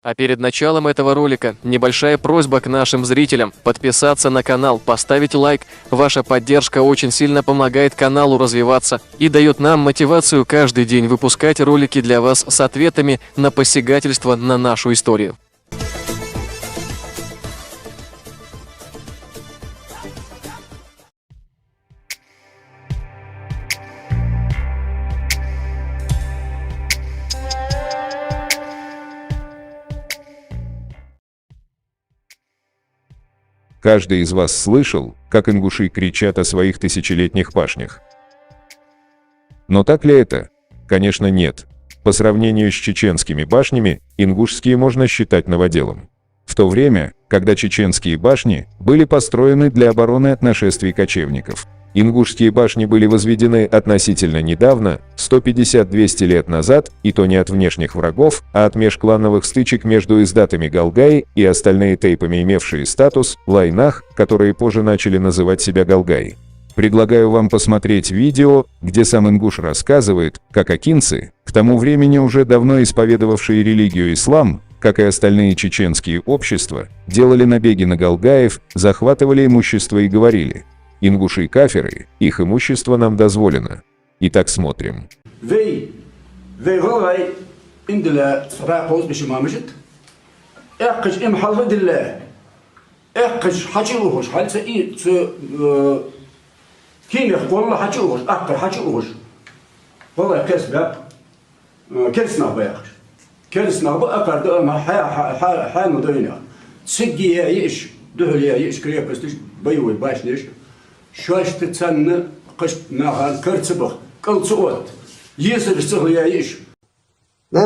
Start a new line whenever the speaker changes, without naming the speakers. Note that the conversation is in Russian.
А перед началом этого ролика небольшая просьба к нашим зрителям подписаться на канал, поставить лайк. Ваша поддержка очень сильно помогает каналу развиваться и дает нам мотивацию каждый день выпускать ролики для вас с ответами на посягательство на нашу историю.
Каждый из вас слышал, как ингуши кричат о своих тысячелетних башнях. Но так ли это? Конечно, нет. По сравнению с чеченскими башнями, ингушские можно считать новоделом. В то время, когда чеченские башни были построены для обороны от нашествий кочевников, ингушские башни были возведены относительно недавно, 150-200 лет назад, и то не от внешних врагов, а от межклановых стычек между издатами Галгаи и остальные тейпами, имевшие статус лайнах, которые позже начали называть себя Галгаи. Предлагаю вам посмотреть видео, где сам ингуш рассказывает, как акинцы, к тому времени уже давно исповедовавшие религию ислам, как и остальные чеченские общества, делали набеги на галгаев, захватывали имущество и говорили: ингуши и кафиры, их имущество нам дозволено. Итак, смотрим.
Şaştı çanını kış nahar kırçıbıq, kılçı ot. Yesir sığı ya iş.
Ne?